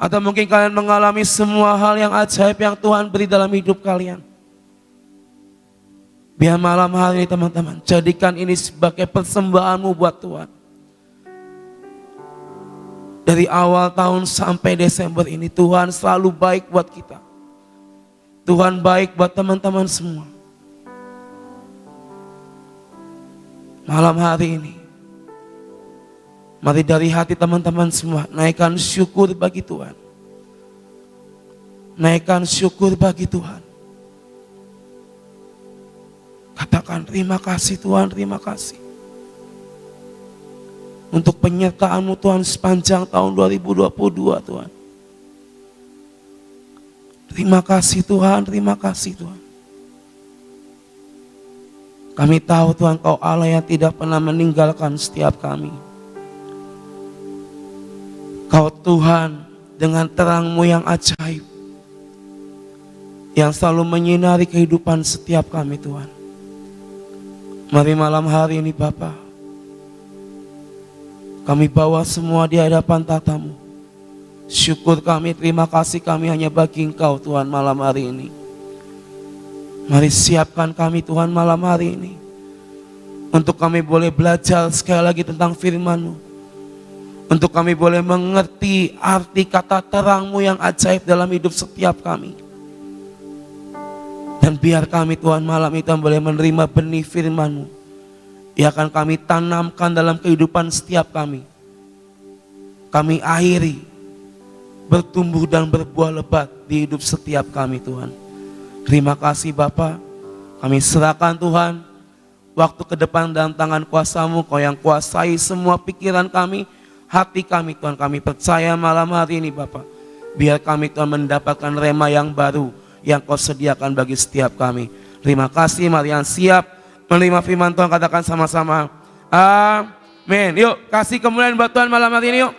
Atau mungkin kalian mengalami semua hal yang ajaib yang Tuhan beri dalam hidup kalian. Biar malam hari ini teman-teman, jadikan ini sebagai persembahanmu buat Tuhan. Dari awal tahun sampai Desember ini, Tuhan selalu baik buat kita. Tuhan baik buat teman-teman semua. Malam hari ini, mari dari hati teman-teman semua, naikkan syukur bagi Tuhan. Naikkan syukur bagi Tuhan. Katakan terima kasih Tuhan, terima kasih. Untuk penyertaan-Mu Tuhan sepanjang tahun 2022 Tuhan. Terima kasih Tuhan, terima kasih Tuhan. Kami tahu Tuhan Kau Allah yang tidak pernah meninggalkan setiap kami. Kau Tuhan dengan terang-Mu yang ajaib. Yang selalu menyinari kehidupan setiap kami Tuhan. Mari malam hari ini Bapa, kami bawa semua di hadapan tata-Mu. Syukur kami, terima kasih kami hanya bagi Engkau Tuhan malam hari ini. Mari siapkan kami Tuhan malam hari ini. Untuk kami boleh belajar sekali lagi tentang firman-Mu. Untuk kami boleh mengerti arti kata terang-Mu yang ajaib dalam hidup setiap kami. Dan biar kami Tuhan malam itu boleh menerima benih firman-Mu yang akan kami tanamkan dalam kehidupan setiap kami. Kami akhiri bertumbuh dan berbuah lebat di hidup setiap kami Tuhan. Terima kasih Bapa. Kami serahkan Tuhan waktu ke depan dalam tangan kuasa-Mu. Kau yang kuasai semua pikiran kami, hati kami Tuhan. Kami percaya malam hari ini Bapa, biar kami Tuhan mendapatkan rema yang baru yang Kau sediakan bagi setiap kami. Terima kasih, mari yang siap menerima firman Tuhan katakan sama-sama amin. Yuk kasih kemuliaan buat Tuhan malam hari ini yuk.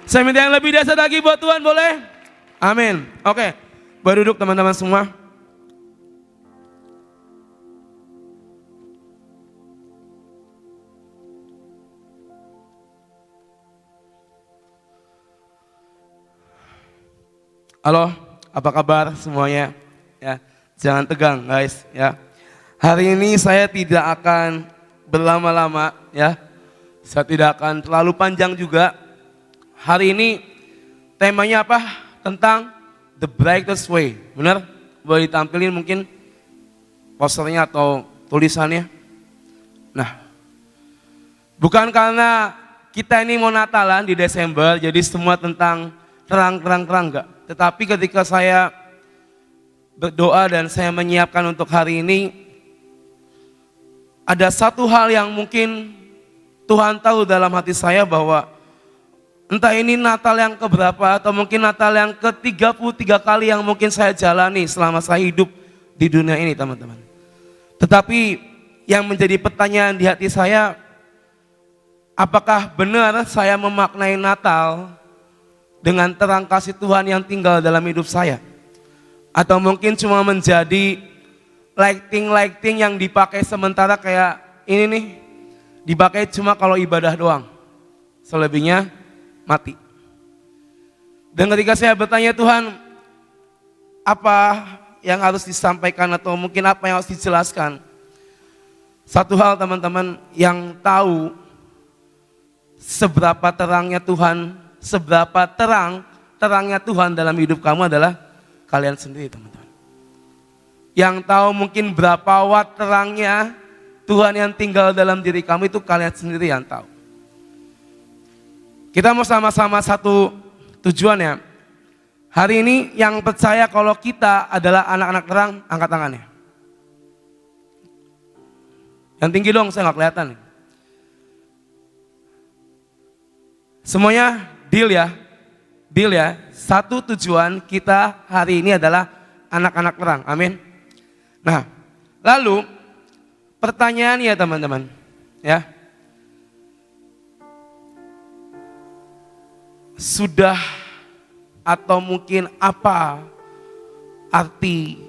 Saya minta yang lebih dahsyat lagi buat Tuhan, boleh? Amin. Oke, berduduk teman-teman semua. Halo, apa kabar semuanya? Ya, jangan tegang guys ya. Hari ini saya tidak akan berlama-lama ya. Saya tidak akan terlalu panjang juga. Hari ini temanya apa? Tentang the brightest way. Benar? Boleh ditampilin mungkin posternya atau tulisannya. Nah, bukan karena kita ini mau Natalan di Desember, jadi semua tentang terang-terang enggak. Tetapi ketika saya berdoa dan saya menyiapkan untuk hari ini, ada satu hal yang mungkin Tuhan tahu dalam hati saya bahwa entah ini Natal yang keberapa atau mungkin Natal yang ke-33 kali yang mungkin saya jalani selama saya hidup di dunia ini teman-teman. Tetapi yang menjadi pertanyaan di hati saya, apakah benar saya memaknai Natal dengan terang kasih Tuhan yang tinggal dalam hidup saya? Atau mungkin cuma menjadi lighting yang dipakai sementara kayak ini nih, dipakai cuma kalau ibadah doang, selebihnya mati. Dan ketika saya bertanya Tuhan, apa yang harus disampaikan atau mungkin apa yang harus dijelaskan? Satu hal teman-teman yang tahu seberapa terangnya Tuhan, seberapa terangnya Tuhan dalam hidup kamu adalah kalian sendiri teman-teman. Yang tahu mungkin berapa watt terangnya Tuhan yang tinggal dalam diri kamu itu kalian sendiri yang tahu. Kita mau sama-sama satu tujuan ya. Hari ini yang percaya kalau kita adalah anak-anak terang, angkat tangannya. Yang tinggi dong, saya nggak kelihatan. Semuanya deal ya. Satu tujuan kita hari ini adalah anak-anak terang, amin. Nah, lalu pertanyaan ya teman-teman, ya. Sudah atau mungkin apa arti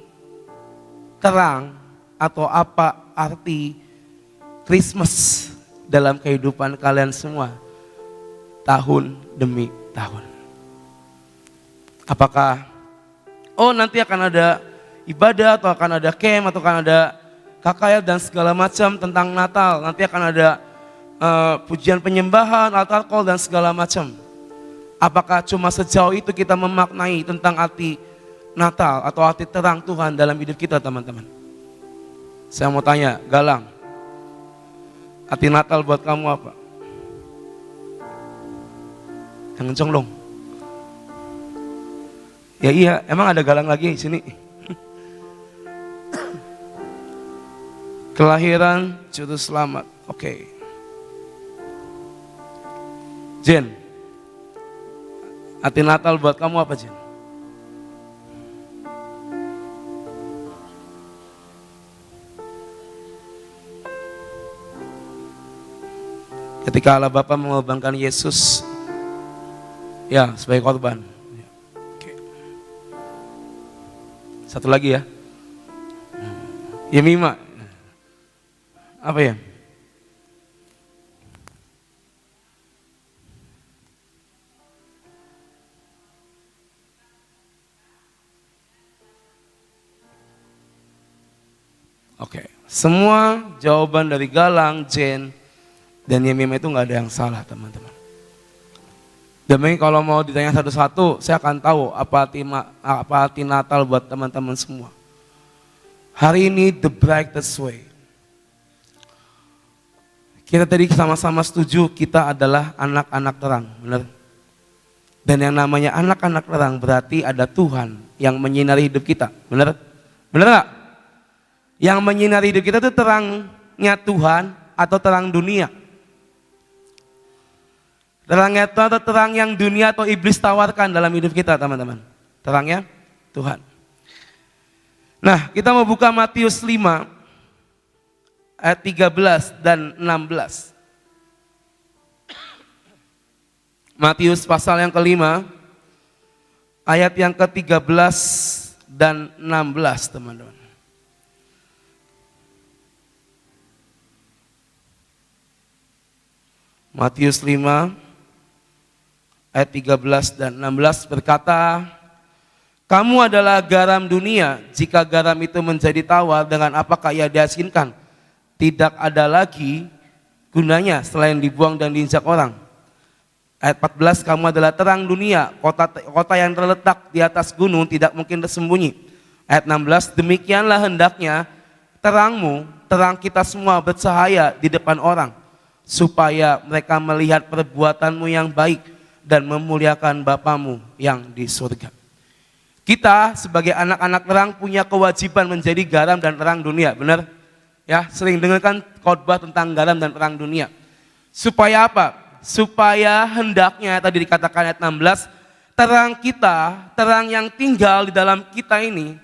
terang atau apa arti Christmas dalam kehidupan kalian semua tahun demi tahun? Apakah nanti akan ada ibadah atau akan ada camp atau akan ada KKR dan segala macam tentang Natal. Nanti akan ada pujian penyembahan, altar call dan segala macam. Apakah cuma sejauh itu kita memaknai tentang arti Natal atau arti terang Tuhan dalam hidup kita, teman-teman? Saya mau tanya, Galang, arti Natal buat kamu apa? Yang kenceng dong. Ya iya, emang ada Galang lagi di sini. Kelahiran juru selamat. Oke. Jen, arti Natal buat kamu apa, Jen? Ketika Allah Bapa mengorbankan Yesus, ya sebagai korban. Oke. Satu lagi ya. Yemima, apa ya? Oke, semua jawaban dari Galang, Jen, dan Yemima itu nggak ada yang salah, teman-teman. Demi kalau mau ditanya satu-satu, saya akan tahu apa arti Natal buat teman-teman semua. Hari ini the brightest way. Kita tadi sama-sama setuju kita adalah anak-anak terang, benar? Dan yang namanya anak-anak terang berarti ada Tuhan yang menyinari hidup kita, benar? Benar nggak? Yang menyinari hidup kita itu terangnya Tuhan atau terang dunia? Terangnya Tuhan atau terang yang dunia atau iblis tawarkan dalam hidup kita, teman-teman? Terangnya Tuhan. Nah, kita mau buka Matius 5 ayat 13 dan 16. Matius pasal yang kelima, ayat yang ke-13 dan 16, teman-teman. Matius 5 ayat 13 dan 16 berkata, kamu adalah garam dunia, jika garam itu menjadi tawar, dengan apakah ia diasinkan? Tidak ada lagi gunanya selain dibuang dan diinjak orang. Ayat 14, kamu adalah terang dunia, kota yang terletak di atas gunung tidak mungkin tersembunyi. Ayat 16, demikianlah hendaknya terangmu, terang kita semua bercahaya di depan orang, supaya mereka melihat perbuatanmu yang baik dan memuliakan Bapamu yang di surga. Kita sebagai anak-anak terang punya kewajiban menjadi garam dan terang dunia, benar? Ya, sering dengarkan khotbah tentang garam dan terang dunia. Supaya apa? Supaya hendaknya tadi dikatakan ayat 16, terang kita, terang yang tinggal di dalam kita ini,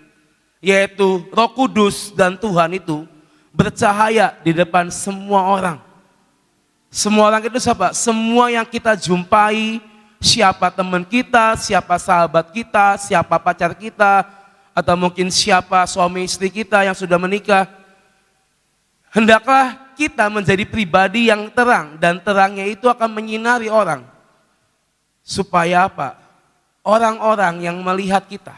yaitu Roh Kudus dan Tuhan itu bercahaya di depan semua orang. Semua orang itu siapa? Semua yang kita jumpai, siapa teman kita, siapa sahabat kita, siapa pacar kita, atau mungkin siapa suami istri kita yang sudah menikah. Hendaklah kita menjadi pribadi yang terang, dan terangnya itu akan menyinari orang. Supaya apa? Orang-orang yang melihat kita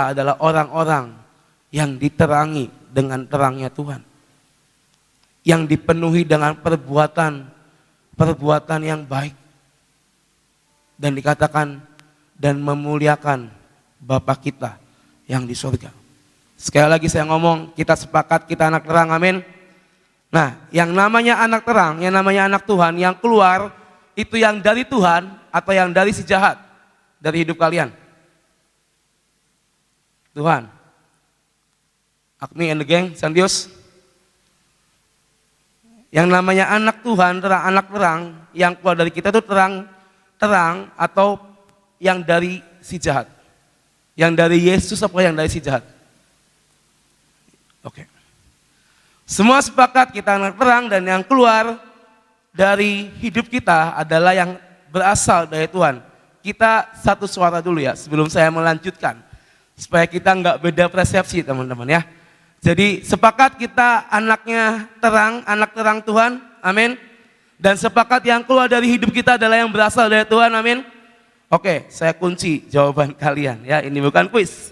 adalah orang-orang yang diterangi dengan terangnya Tuhan. Yang dipenuhi dengan perbuatan yang baik. Dan dikatakan, dan memuliakan Bapa kita yang di surga. Sekali lagi saya ngomong, kita sepakat kita anak terang, amin. Nah, yang namanya anak terang, yang namanya anak Tuhan, yang keluar itu yang dari Tuhan atau yang dari si jahat dari hidup kalian? Tuhan. Akmi and the gang, Sandios. Yang namanya anak Tuhan, terang, anak terang, yang keluar dari kita itu terang atau yang dari si jahat? Yang dari Yesus apa yang dari si jahat? Oke. Semua sepakat kita anak terang, dan yang keluar dari hidup kita adalah yang berasal dari Tuhan. Kita satu suara dulu ya sebelum saya melanjutkan. Supaya kita nggak beda persepsi, teman-teman ya. Jadi sepakat kita anaknya terang, anak terang Tuhan, amin. Dan sepakat yang keluar dari hidup kita adalah yang berasal dari Tuhan, amin. Oke, saya kunci jawaban kalian ya, ini bukan kuis.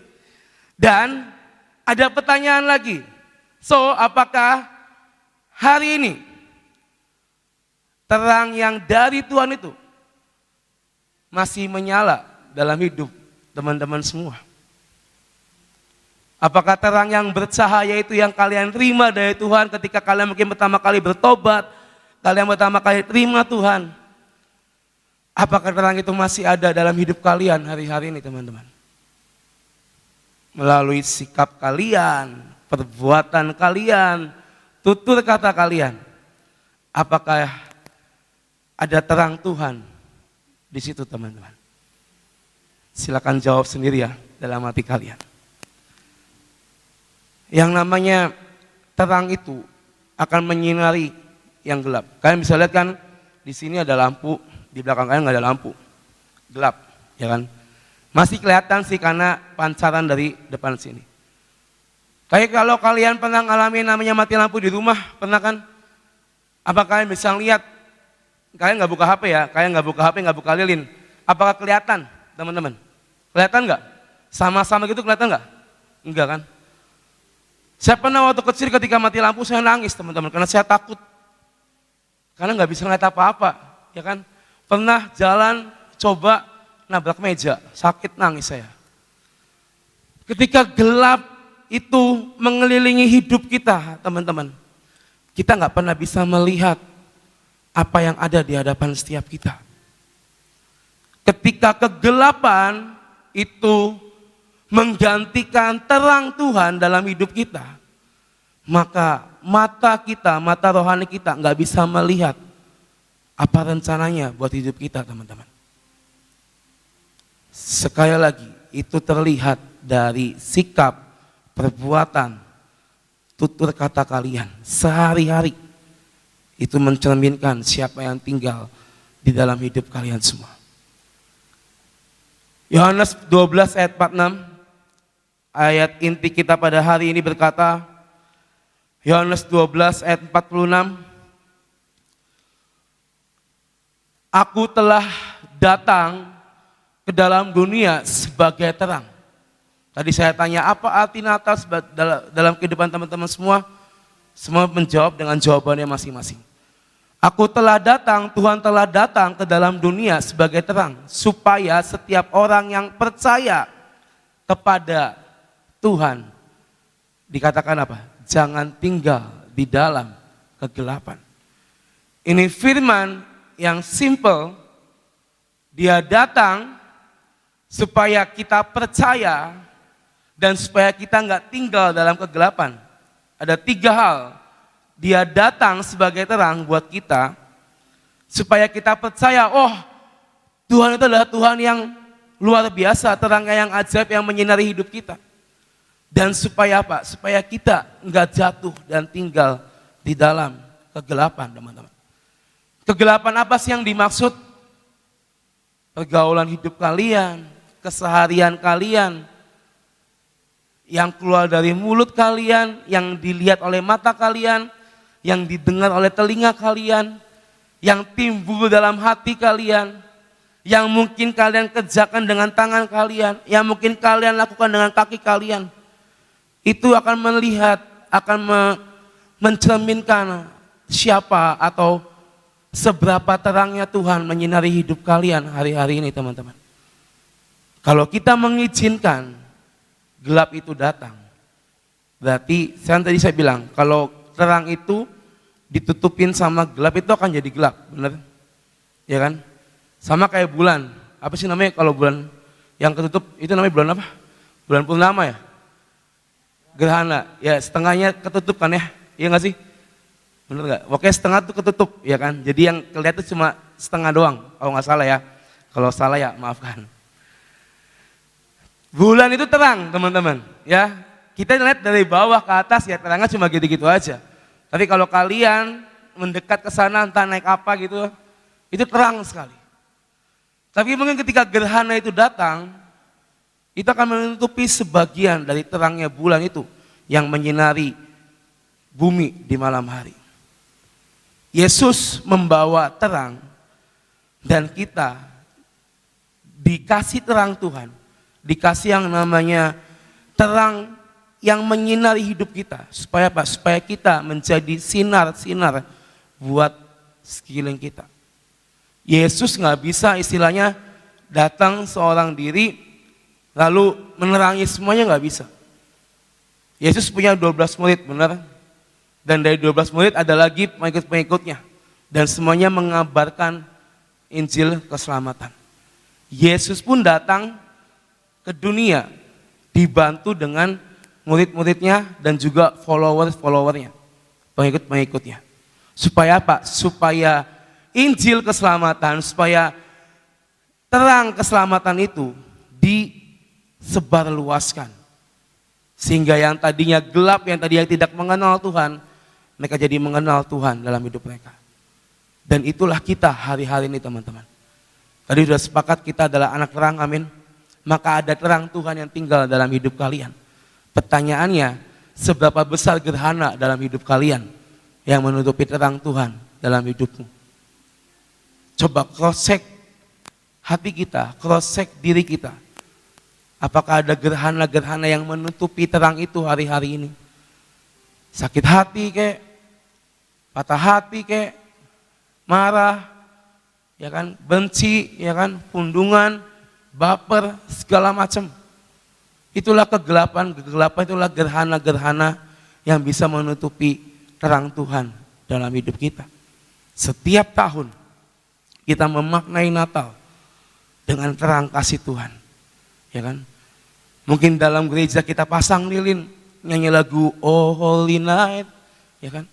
Dan ada pertanyaan lagi. So, apakah hari ini terang yang dari Tuhan itu masih menyala dalam hidup teman-teman semua? Apakah terang yang bercahaya itu yang kalian terima dari Tuhan ketika kalian mungkin pertama kali bertobat, kalian pertama kali terima Tuhan? Apakah terang itu masih ada dalam hidup kalian hari-hari ini teman-teman? Melalui sikap kalian, perbuatan kalian, tutur kata kalian. Apakah ada terang Tuhan di situ teman-teman? Silakan jawab sendiri ya dalam hati kalian. Yang namanya terang itu akan menyinari yang gelap. Kalian bisa lihat kan di sini ada lampu, di belakang kalian nggak ada lampu, gelap, ya kan? Masih kelihatan sih karena pancaran dari depan sini. Kayak kalau kalian pernah ngalamin namanya mati lampu di rumah, pernah kan? Apa kalian bisa lihat? Kalian nggak buka HP ya? Kalian nggak buka HP, nggak buka lilin. Apakah kelihatan, teman-teman? Kelihatan nggak? Sama-sama gitu kelihatan nggak? Enggak kan? Saya pernah waktu kecil ketika mati lampu saya nangis teman-teman karena saya takut. Karena nggak bisa ngeliat apa-apa, ya kan? Pernah jalan coba nabrak meja, sakit nangis saya. Ketika gelap itu mengelilingi hidup kita teman-teman, kita nggak pernah bisa melihat apa yang ada di hadapan setiap kita. Ketika kegelapan itu menggantikan terang Tuhan dalam hidup kita, maka mata kita, mata rohani kita nggak bisa melihat apa rencananya buat hidup kita teman-teman. Sekali lagi, itu terlihat dari sikap, perbuatan, tutur kata kalian sehari-hari. Itu mencerminkan siapa yang tinggal di dalam hidup kalian semua. Yohanes 12 ayat 46, ayat inti kita pada hari ini berkata, Yohanes 12 ayat 46, Aku telah datang ke dalam dunia sebagai terang. Tadi saya tanya apa arti Natal dalam kehidupan teman-teman semua? Semua menjawab dengan jawabannya masing-masing. Aku telah datang, Tuhan telah datang ke dalam dunia sebagai terang, supaya setiap orang yang percaya kepada Tuhan, dikatakan apa? Jangan tinggal di dalam kegelapan. Ini firman yang simple, dia datang supaya kita percaya dan supaya kita nggak tinggal dalam kegelapan. Ada 3 hal. Dia datang sebagai terang buat kita, supaya kita percaya, oh Tuhan itu adalah Tuhan yang luar biasa, terangnya yang ajaib yang menyinari hidup kita. Dan supaya apa? Supaya kita nggak jatuh dan tinggal di dalam kegelapan teman-teman. Kegelapan apa sih yang dimaksud? Pergaulan hidup kalian, keseharian kalian, yang keluar dari mulut kalian, yang dilihat oleh mata kalian, yang didengar oleh telinga kalian, yang timbul dalam hati kalian, yang mungkin kalian kerjakan dengan tangan kalian, yang mungkin kalian lakukan dengan kaki kalian. Itu akan melihat, akan mencerminkan siapa atau seberapa terangnya Tuhan menyinari hidup kalian hari-hari ini teman-teman. Kalau kita mengizinkan gelap itu datang, berarti tadi saya bilang kalau terang itu ditutupin sama gelap itu akan jadi gelap, benar? Ya kan? Sama kayak bulan. Apa sih namanya kalau bulan yang ketutup itu namanya bulan apa? Bulan purnama ya? Gerhana. Ya setengahnya ketutup kan ya? Iya nggak sih? Benar nggak? Pokoknya setengah tuh ketutup, ya kan? Jadi yang kelihatan cuma setengah doang. Kalau nggak salah ya. Kalau salah ya maafkan. Bulan itu terang teman-teman, ya. Kita lihat dari bawah ke atas ya terangnya cuma gitu-gitu aja. Tapi kalau kalian mendekat ke sana entah naik apa gitu, itu terang sekali. Tapi mungkin ketika gerhana itu datang, itu akan menutupi sebagian dari terangnya bulan itu yang menyinari bumi di malam hari. Yesus membawa terang dan kita dikasih terang Tuhan, dikasih yang namanya terang yang menyinari hidup kita. Supaya apa? Supaya kita menjadi sinar-sinar buat sekeliling kita. Yesus nggak bisa istilahnya datang seorang diri lalu menerangi semuanya, nggak bisa. Yesus punya 12 murid, benar? Dan dari 12 murid ada lagi pengikut-pengikutnya. Dan semuanya mengabarkan Injil keselamatan. Yesus pun datang ke dunia dibantu dengan murid-muridnya dan juga follower-followernya, pengikut-pengikutnya. Supaya apa? Supaya Injil keselamatan, supaya terang keselamatan itu disebarluaskan. Sehingga yang tadinya gelap, yang tadinya tidak mengenal Tuhan, mereka jadi mengenal Tuhan dalam hidup mereka. Dan itulah kita hari-hari ini teman-teman. Tadi sudah sepakat kita adalah anak terang, amin. Maka ada terang Tuhan yang tinggal dalam hidup kalian. Pertanyaannya, seberapa besar gerhana dalam hidup kalian yang menutupi terang Tuhan dalam hidupmu? Coba cross check hati kita, cross check diri kita. Apakah ada gerhana-gerhana yang menutupi terang itu hari-hari ini? Sakit hati kek, patah hati kek, marah, ya kan, benci, ya kan, pundungan, baper, segala macam. Itulah kegelapan itulah gerhana-gerhana yang bisa menutupi terang Tuhan dalam hidup kita. Setiap tahun kita memaknai Natal dengan terang kasih Tuhan. Ya kan? Mungkin dalam gereja kita pasang lilin, nyanyi lagu Oh Holy Night, ya kan?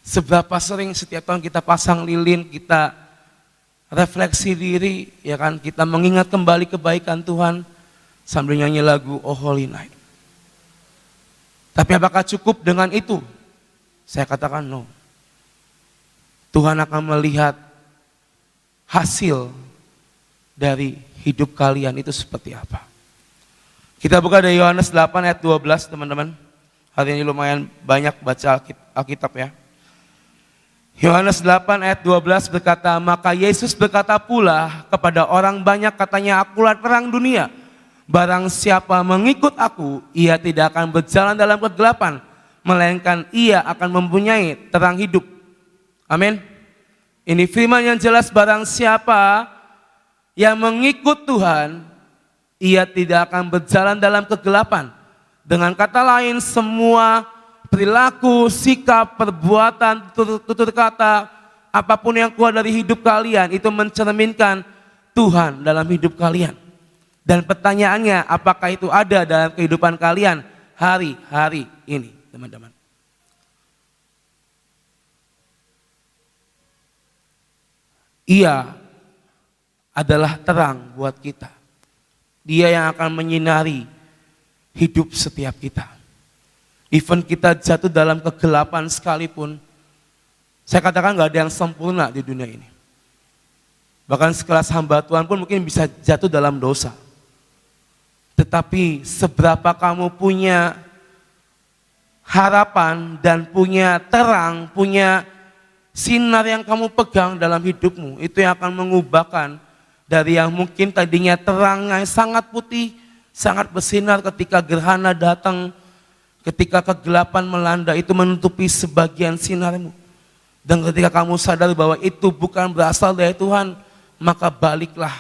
Seberapa sering setiap tahun kita pasang lilin, kita refleksi diri, ya kan? Kita mengingat kembali kebaikan Tuhan sambil nyanyi lagu Oh Holy Night. Tapi apakah cukup dengan itu? Saya katakan no. Tuhan akan melihat hasil dari hidup kalian itu seperti apa. Kita buka dari Yohanes 8 ayat 12 teman-teman. Hari ini lumayan banyak baca Alkitab ya. Yohanes 8 ayat 12 berkata, maka Yesus berkata pula kepada orang banyak, katanya, akulah terang dunia. Barang siapa mengikut aku, ia tidak akan berjalan dalam kegelapan, melainkan ia akan mempunyai terang hidup. Amin. Ini firman yang jelas, barang siapa yang mengikut Tuhan, ia tidak akan berjalan dalam kegelapan. Dengan kata lain, semua perilaku, sikap, perbuatan, tutur kata, apapun yang keluar dari hidup kalian, itu mencerminkan Tuhan dalam hidup kalian. Dan pertanyaannya, apakah itu ada dalam kehidupan kalian hari-hari ini, teman-teman? Ia adalah terang buat kita. Dia yang akan menyinari hidup setiap kita. Even kita jatuh dalam kegelapan sekalipun, saya katakan gak ada yang sempurna di dunia ini. Bahkan sekelas hamba Tuhan pun mungkin bisa jatuh dalam dosa. Tetapi seberapa kamu punya harapan dan punya terang, punya sinar yang kamu pegang dalam hidupmu, itu yang akan mengubahkan dari yang mungkin tadinya terangnya sangat putih, sangat bersinar ketika gerhana datang, ketika kegelapan melanda, itu menutupi sebagian sinarmu. Dan ketika kamu sadar bahwa itu bukan berasal dari Tuhan, maka baliklah,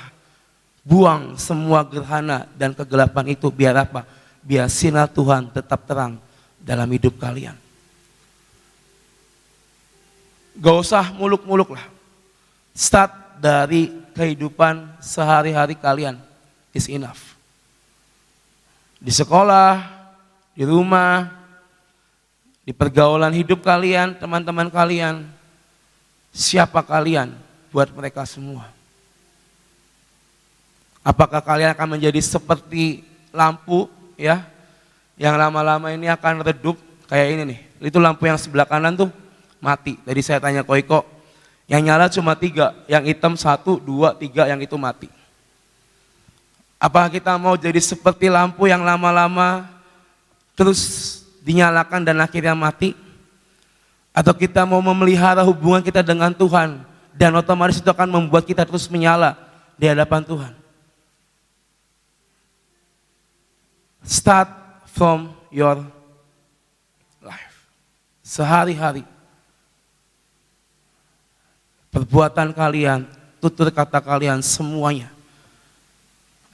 buang semua gerhana dan kegelapan itu. Biar apa? Biar sinar Tuhan tetap terang dalam hidup kalian. Gak usah muluk-muluk lah. Start dari kehidupan sehari-hari kalian is enough. Di sekolah, di rumah, di pergaulan hidup kalian, teman-teman kalian, siapa kalian buat mereka semua? Apakah kalian akan menjadi seperti lampu ya, yang lama-lama ini akan redup kayak ini nih? Itu lampu yang sebelah kanan tuh mati. Tadi saya tanya Koiko, yang nyala cuma 3, yang hitam 1, 2, 3, yang itu mati. Apakah kita mau jadi seperti lampu yang lama-lama terus dinyalakan dan akhirnya mati? Atau kita mau memelihara hubungan kita dengan Tuhan dan otomatis itu akan membuat kita terus menyala di hadapan Tuhan? Start from your life. Sehari-hari perbuatan kalian, tutur kata kalian, semuanya.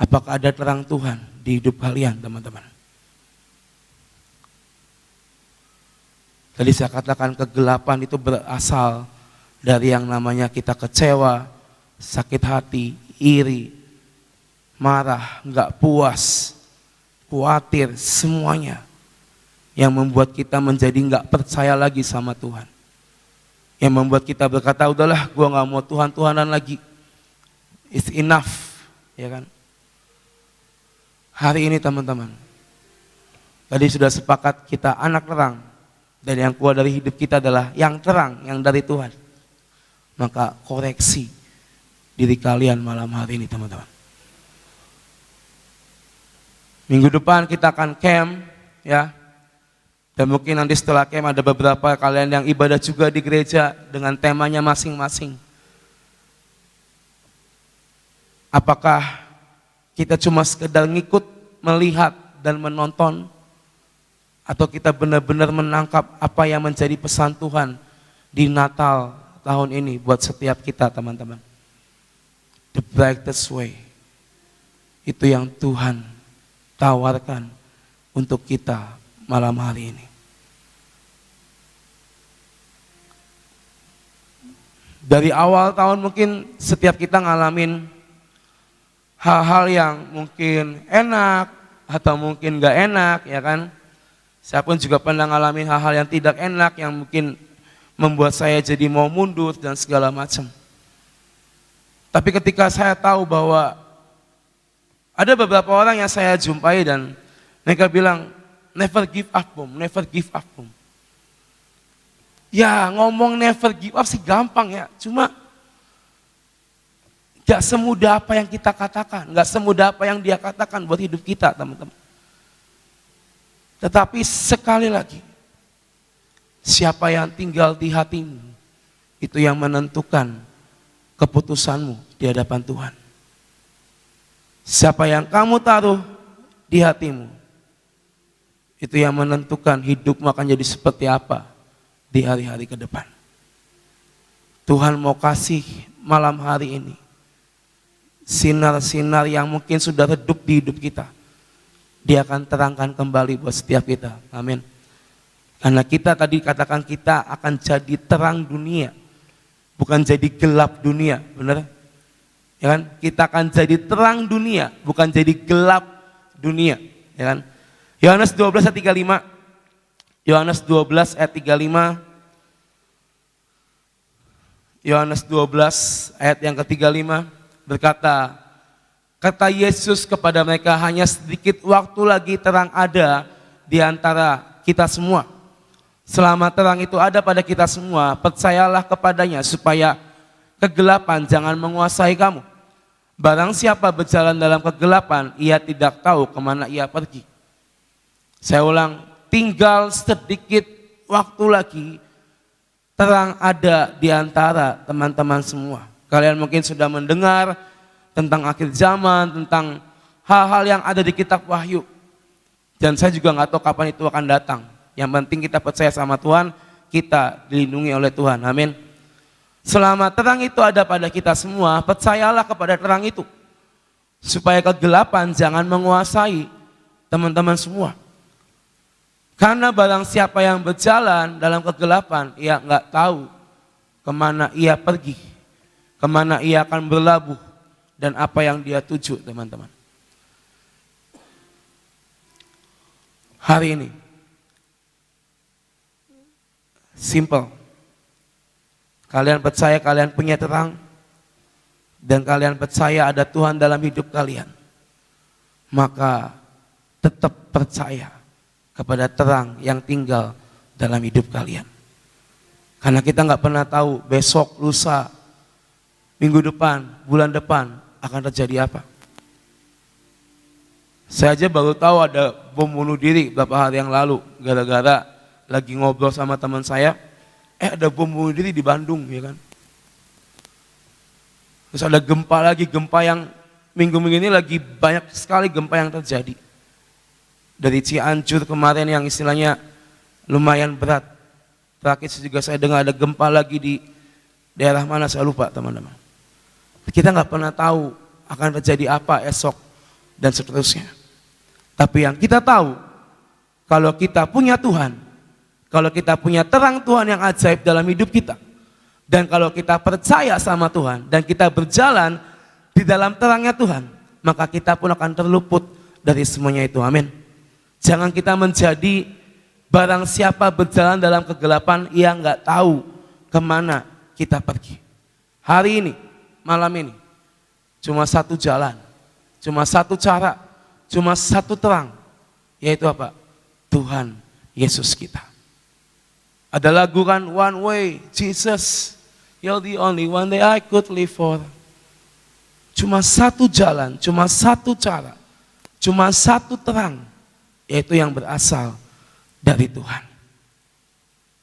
Apakah ada terang Tuhan di hidup kalian, teman-teman? Tadi saya katakan kegelapan itu berasal dari yang namanya kita kecewa, sakit hati, iri, marah, enggak puas, khawatir, semuanya yang membuat kita menjadi enggak percaya lagi sama Tuhan. Yang membuat kita berkata, udahlah gua enggak mau Tuhan-Tuhanan lagi. It's enough, ya kan? Hari ini teman-teman, tadi sudah sepakat kita anak terang, dan yang keluar dari hidup kita adalah yang terang, yang dari Tuhan. Maka koreksi diri kalian malam hari ini teman-teman. Minggu depan kita akan camp, ya. Dan mungkin nanti setelah camp ada beberapa kalian yang ibadah juga di gereja dengan temanya masing-masing. Apakah kita cuma sekedar ngikut, melihat dan menonton, atau kita benar-benar menangkap apa yang menjadi pesan Tuhan di Natal tahun ini buat setiap kita teman-teman. The brightest way, itu yang Tuhan tawarkan untuk kita malam hari ini. Dari awal tahun mungkin setiap kita ngalamin hal-hal yang mungkin enak atau mungkin gak enak, ya kan? Saya pun juga pernah ngalamin hal-hal yang tidak enak yang mungkin membuat saya jadi mau mundur dan segala macam. Tapi ketika saya tahu bahwa ada beberapa orang yang saya jumpai dan mereka bilang, never give up, Bom, never give up, Bom. Ya ngomong never give up sih gampang ya, cuma gak semudah apa yang kita katakan, gak semudah apa yang dia katakan buat hidup kita teman-teman. Tetapi sekali lagi, siapa yang tinggal di hatimu, itu yang menentukan keputusanmu di hadapan Tuhan. Siapa yang kamu taruh di hatimu, itu yang menentukan hidupmu akan jadi seperti apa di hari-hari ke depan. Tuhan mau kasih malam hari ini sinar-sinar yang mungkin sudah redup di hidup kita. Dia akan terangkan kembali buat setiap kita. Amin. Karena kita tadi katakan kita akan jadi terang dunia, bukan jadi gelap dunia, benar? Ya kan? Kita akan jadi terang dunia, bukan jadi gelap dunia, ya kan? Yohanes 12 ayat 35. Yohanes 12 ayat 35. Yohanes 12 ayat yang ke-35 berkata, kata Yesus kepada mereka, hanya sedikit waktu lagi terang ada di antara kita semua. Selama terang itu ada pada kita semua, percayalah kepadanya supaya kegelapan jangan menguasai kamu. Barang siapa berjalan dalam kegelapan, ia tidak tahu kemana ia pergi. Saya ulang, tinggal sedikit waktu lagi, terang ada di antara teman-teman semua. Kalian mungkin sudah mendengar tentang akhir zaman, tentang hal-hal yang ada di kitab Wahyu. Dan saya juga nggak tahu kapan itu akan datang. Yang penting kita percaya sama Tuhan, kita dilindungi oleh Tuhan. Amin. Selama terang itu ada pada kita semua, percayalah kepada terang itu. Supaya kegelapan jangan menguasai teman-teman semua. Karena barang siapa yang berjalan dalam kegelapan, ia nggak tahu kemana ia pergi, kemana ia akan berlabuh, dan apa yang dia tuju, teman-teman. Hari ini, simple. Kalian percaya kalian punya terang, dan kalian percaya ada Tuhan dalam hidup kalian, maka tetap percaya kepada terang yang tinggal dalam hidup kalian. Karena kita nggak pernah tahu besok, lusa, minggu depan, bulan depan akan terjadi apa. Saya aja baru tahu ada bom bunuh diri beberapa hari yang lalu, gara-gara lagi ngobrol sama teman saya, ada bom bunuh diri di Bandung, ya kan. Terus ada gempa lagi, gempa yang minggu-minggu ini lagi banyak sekali gempa yang terjadi. dari Cianjur kemarin yang istilahnya lumayan berat. Terakhir juga saya dengar ada gempa lagi di daerah mana saya lupa teman-teman. Kita nggak pernah tahu akan terjadi apa esok dan seterusnya. Tapi yang kita tahu, kalau kita punya Tuhan, kalau kita punya terang Tuhan yang ajaib dalam hidup kita, dan kalau kita percaya sama Tuhan dan kita berjalan di dalam terangnya Tuhan, maka kita pun akan terluput dari semuanya itu. Amin. Jangan kita menjadi barang siapa berjalan dalam kegelapan yang nggak tahu kemana kita pergi. Hari ini, malam ini, cuma satu jalan, cuma satu cara, cuma satu terang, yaitu apa? Tuhan Yesus kita. Ada lagu kan, One Way, Jesus, You're the only one that I could live for. Cuma satu jalan, cuma satu cara, cuma satu terang, yaitu yang berasal dari Tuhan.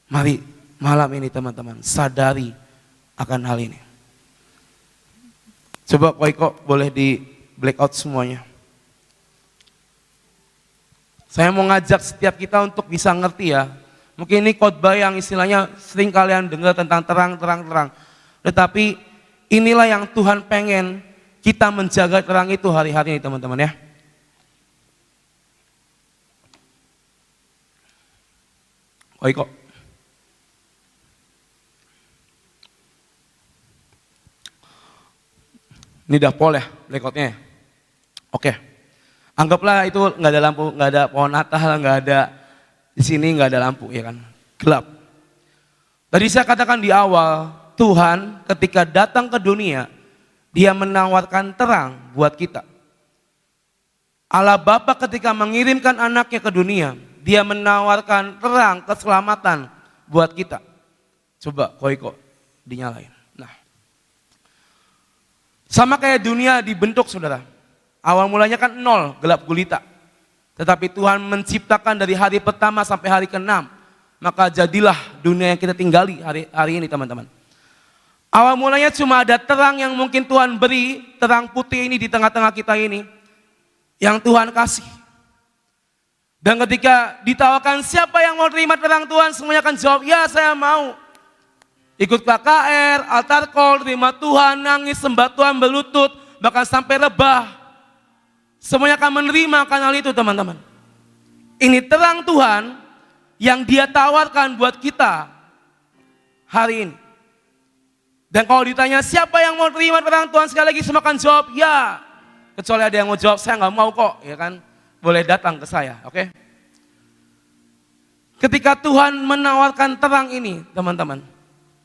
Mari malam ini teman-teman sadari akan hal ini. Coba Koiko boleh di blackout semuanya. Saya mau ngajak setiap kita untuk bisa ngerti ya. Mungkin ini khotbah yang istilahnya sering kalian dengar tentang terang. Tetapi inilah yang Tuhan pengen kita menjaga terang itu hari-hari ini teman-teman ya. Koiko. Ini udah pol ya blackoutnya ya? Oke. Anggaplah itu nggak ada lampu, nggak ada pohon natal, nggak ada di sini nggak ada lampu ya kan, gelap. Tadi saya katakan di awal, Tuhan ketika datang ke dunia, Dia menawarkan terang buat kita. Allah Bapa ketika mengirimkan anaknya ke dunia, Dia menawarkan terang keselamatan buat kita. Coba Koiko dinyalain. Nah, sama kayak dunia dibentuk saudara. Awal mulanya kan nol, gelap gulita. Tetapi Tuhan menciptakan dari hari pertama sampai hari ke-6. Maka jadilah dunia yang kita tinggali hari ini teman-teman. Awal mulanya cuma ada terang yang mungkin Tuhan beri, terang putih ini di tengah-tengah kita ini. Yang Tuhan kasih. Dan ketika ditawarkan siapa yang mau terima terang Tuhan, semuanya akan jawab, ya saya mau. Ikut KKR, altar call, terima Tuhan, nangis, sembah Tuhan, berlutut, bahkan sampai rebah. Semuanya akan menerima akan hal itu teman-teman. Ini terang Tuhan yang Dia tawarkan buat kita hari ini. Dan kalau ditanya siapa yang mau terima terang Tuhan, sekali lagi semua akan jawab ya. Kecuali ada yang mau jawab saya nggak mau kok, ya kan? Boleh datang ke saya, oke? Ketika Tuhan menawarkan terang ini teman-teman,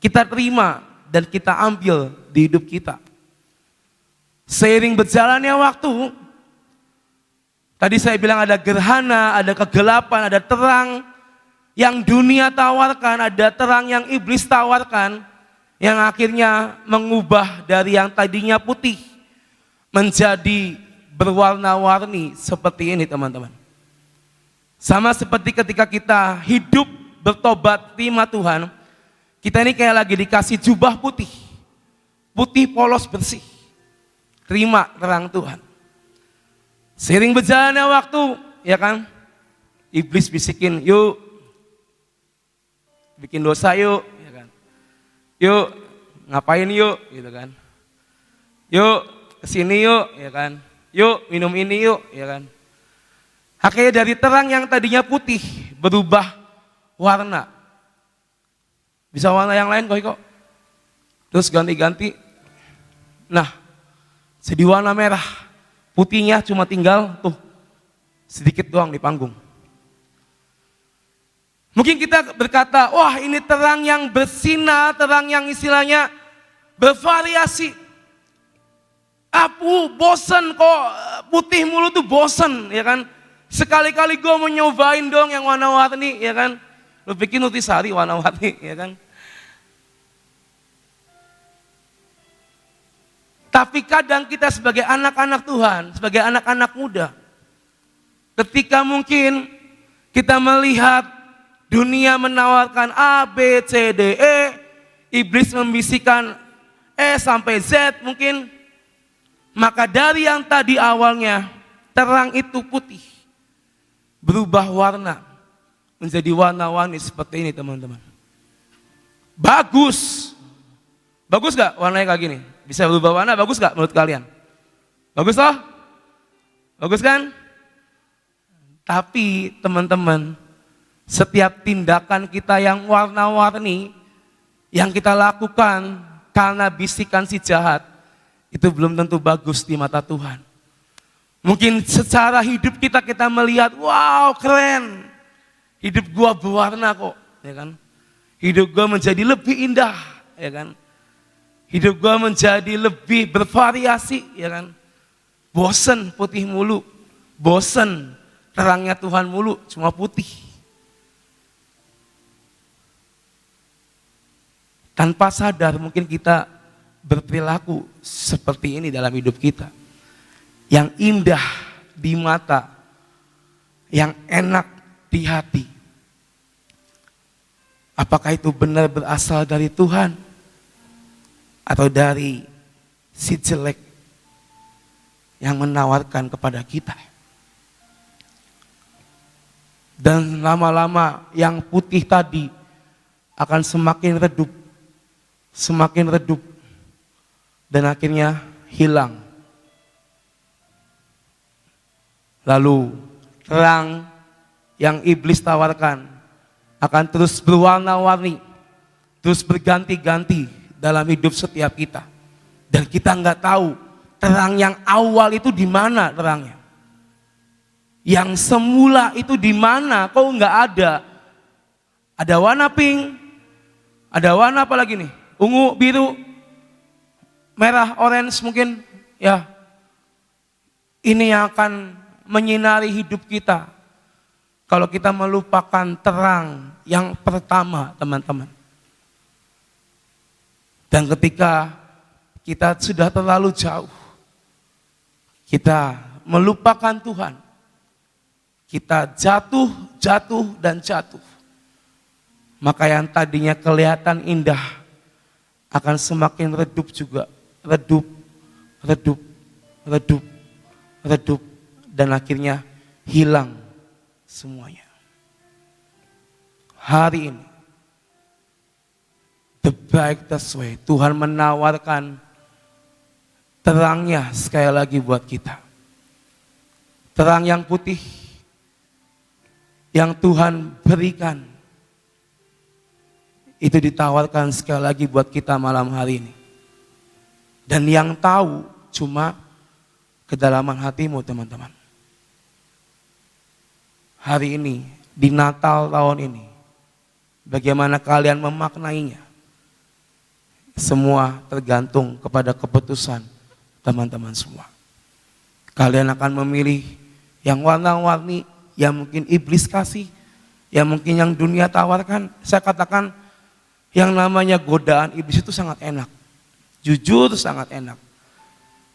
kita terima dan kita ambil di hidup kita. Seiring berjalannya waktu, tadi saya bilang ada gerhana, ada kegelapan, ada terang yang dunia tawarkan, ada terang yang iblis tawarkan, yang akhirnya mengubah dari yang tadinya putih menjadi berwarna-warni seperti ini teman-teman. Sama seperti ketika kita hidup bertobat terima Tuhan, kita ini kayak lagi dikasih jubah putih, putih polos bersih, terima terang Tuhan. Seiring berjalannya waktu, ya kan, iblis bisikin, yuk, bikin dosa yuk, ya kan, yuk, ngapain yuk, gitu kan, yuk, kesini yuk, ya kan, yuk, minum ini yuk, ya kan. Akhirnya dari terang yang tadinya putih berubah warna. Bisa warna yang lain kok. Terus ganti-ganti. Nah, jadi warna merah. Putihnya cuma tinggal tuh sedikit doang di panggung. Mungkin kita berkata, wah ini terang yang bersinar, terang yang istilahnya bervariasi. Apu, bosen kok, putih mulu tuh bosen, ya kan. Sekali-kali gue mau nyobain dong yang warna-warni, ya kan. Lu bikin Nutrisari warna-warni, ya kan. Tapi kadang kita sebagai anak-anak Tuhan, sebagai anak-anak muda, ketika mungkin kita melihat dunia menawarkan A, B, C, D, E, iblis membisikkan E sampai Z mungkin, maka dari yang tadi awalnya terang itu putih, berubah warna menjadi warna-warni seperti ini teman-teman. Bagus. Bagus gak warnanya kayak gini? Bisa berubah warna, bagus gak menurut kalian? Bagus toh? Bagus kan? Tapi teman-teman, setiap tindakan kita yang warna-warni, yang kita lakukan karena bisikan si jahat, itu belum tentu bagus di mata Tuhan. Mungkin secara hidup kita melihat, wow keren, hidup gua berwarna kok, ya kan? Hidup gua menjadi lebih indah, ya kan? Hidup gua menjadi lebih bervariasi, ya kan? Bosen putih mulu, bosen terangnya Tuhan mulu, cuma putih. Tanpa sadar mungkin kita berperilaku seperti ini dalam hidup kita. Yang indah di mata, yang enak di hati. Apakah itu benar berasal dari Tuhan? Atau dari si jelek yang menawarkan kepada kita? Dan lama-lama yang putih tadi akan semakin redup, dan akhirnya hilang. Lalu terang yang iblis tawarkan akan terus berwarna-warni, terus berganti-ganti dalam hidup setiap kita. Dan kita nggak tahu terang yang awal itu di mana terangnya. Yang semula itu di mana? Kok nggak ada? Ada warna pink, ada warna apa lagi nih? Ungu, biru, merah, orange mungkin ya. Ini yang akan menyinari hidup kita kalau kita melupakan terang yang pertama, teman-teman. Dan ketika kita sudah terlalu jauh, kita melupakan Tuhan, kita jatuh, dan jatuh. Maka yang tadinya kelihatan indah akan semakin redup juga, redup, dan akhirnya hilang semuanya. Hari ini, the brightest way, Tuhan menawarkan terangnya sekali lagi buat kita. Terang yang putih yang Tuhan berikan, itu ditawarkan sekali lagi buat kita malam hari ini. Dan yang tahu cuma kedalaman hatimu, teman-teman. Hari ini, di Natal tahun ini, bagaimana kalian memaknainya? Semua tergantung kepada keputusan teman-teman semua. Kalian akan memilih yang warna-warni, yang mungkin iblis kasih, yang mungkin yang dunia tawarkan. Saya katakan, yang namanya godaan iblis itu sangat enak. Jujur sangat enak.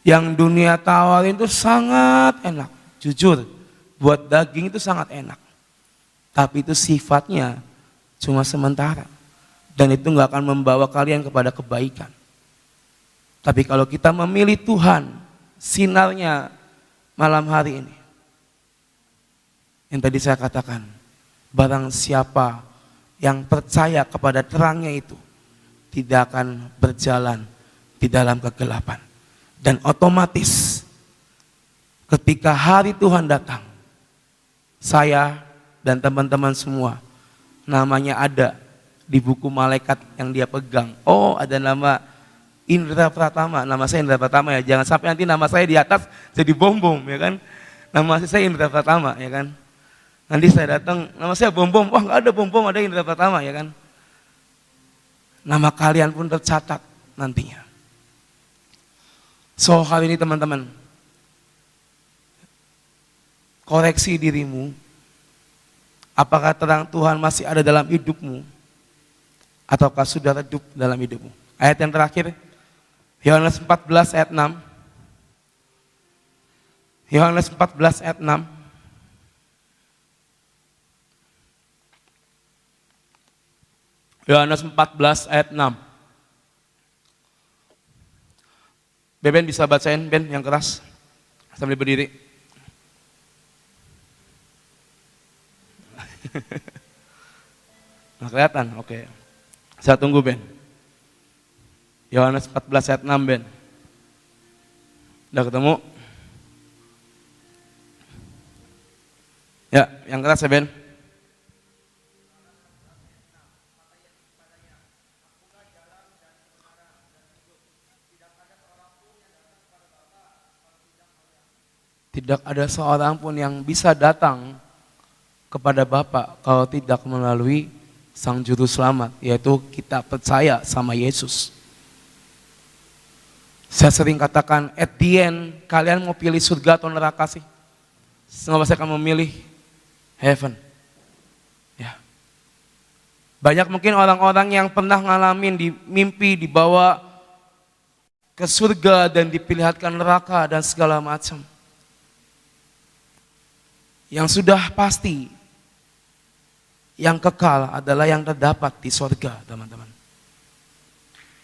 Yang dunia tawarin itu sangat enak. Jujur, buat daging itu sangat enak. Tapi itu sifatnya cuma sementara. Dan itu gak akan membawa kalian kepada kebaikan. Tapi kalau kita memilih Tuhan, sinarnya malam hari ini. Yang tadi saya katakan, barang siapa yang percaya kepada terangnya itu, tidak akan berjalan di dalam kegelapan. Dan otomatis ketika hari Tuhan datang, saya dan teman-teman semua namanya ada di buku malaikat yang dia pegang. Oh, ada nama Indra Pratama, nama saya Indra Pratama ya. Jangan sampai nanti nama saya di atas jadi bom-bom ya kan. Nama saya Indra Pratama ya kan. Nanti saya datang, nama saya bom-bom. Wah, nggak ada bom-bom, ada Indra Pratama ya kan. Nama kalian pun tercatat nantinya. So hari ini teman-teman, koreksi dirimu, apakah terang Tuhan masih ada dalam hidupmu, ataukah sudah redup dalam hidupmu. Ayat yang terakhir, Yohanes 14 ayat 6. Yohanes 14 ayat 6. Yohanes 14 ayat 6. Ben bisa bacain, Ben, yang keras sambil berdiri. Nah kelihatan, oke. Saya tunggu Ben. Yohanes 14 ayat 6 Ben. Udah ketemu? Ya, yang keras ya Ben. Tidak ada seorang pun yang bisa datang kepada Bapa kalau tidak melalui Sang Juru Selamat, yaitu kita percaya sama Yesus. Saya sering katakan, at the end, kalian mau pilih surga atau neraka sih? Semua pasti akan memilih heaven. Ya. Banyak mungkin orang-orang yang pernah ngalamin di mimpi dibawa ke surga dan diperlihatkan neraka dan segala macam. Yang sudah pasti, yang kekal adalah yang terdapat di surga, teman-teman.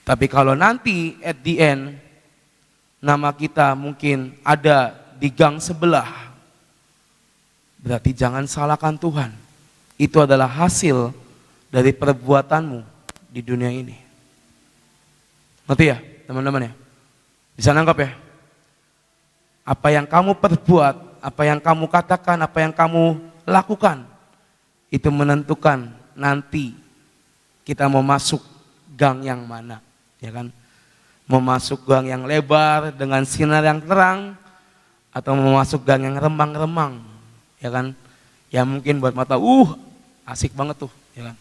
Tapi kalau nanti at the end, nama kita mungkin ada di gang sebelah, berarti jangan salahkan Tuhan. Itu adalah hasil dari perbuatanmu di dunia ini. Ngerti ya teman-teman ya? Bisa nangkap ya? Apa yang kamu perbuat, apa yang kamu katakan, apa yang kamu lakukan, itu menentukan nanti kita mau masuk gang yang mana, ya kan? Mau masuk gang yang lebar dengan sinar yang terang, atau mau masuk gang yang remang-remang, ya kan? Ya mungkin buat mata, asik banget tuh, ya kan?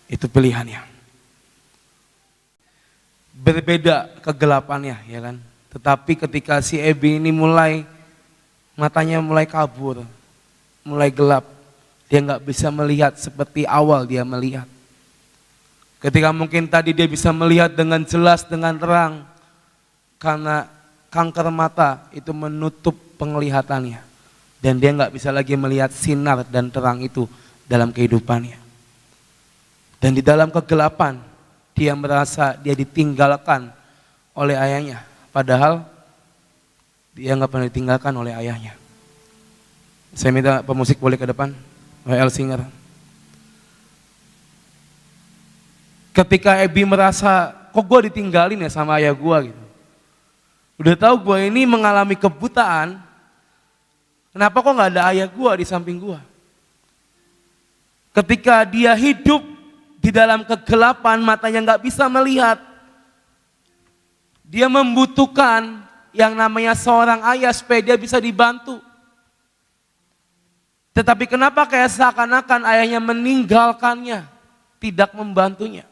Itu pilihannya. Berbeda kegelapannya, ya kan? Tetapi ketika si Ebi ini matanya mulai kabur, mulai gelap, dia nggak bisa melihat seperti awal dia melihat. Ketika mungkin tadi dia bisa melihat dengan jelas, dengan terang, karena kanker mata itu menutup penglihatannya, dan dia nggak bisa lagi melihat sinar dan terang itu dalam kehidupannya. Dan di dalam kegelapan, dia merasa dia ditinggalkan oleh ayahnya, padahal dia nggak pernah ditinggalkan oleh ayahnya. Saya minta pemusik boleh ke depan, W.L. Singer. Ketika Ebi merasa, kok gue ditinggalin ya sama ayah gue gitu. Udah tahu gue ini mengalami kebutaan, kenapa kok nggak ada ayah gue di samping gue? Ketika dia hidup di dalam kegelapan, matanya nggak bisa melihat, dia membutuhkan yang namanya seorang ayah supaya dia bisa dibantu. Tetapi kenapa kayak seakan-akan ayahnya meninggalkannya, tidak membantunya.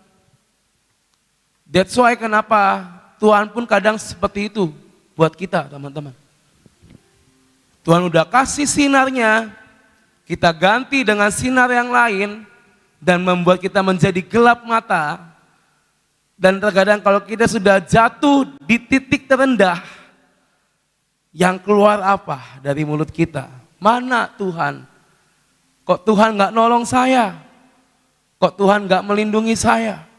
That's why kenapa Tuhan pun kadang seperti itu buat kita teman-teman. Tuhan udah kasih sinarnya, kita ganti dengan sinar yang lain, dan membuat kita menjadi gelap mata. Dan terkadang kalau kita sudah jatuh di titik terendah, yang keluar apa dari mulut kita? Mana Tuhan? Kok Tuhan gak nolong saya? Kok Tuhan gak melindungi saya?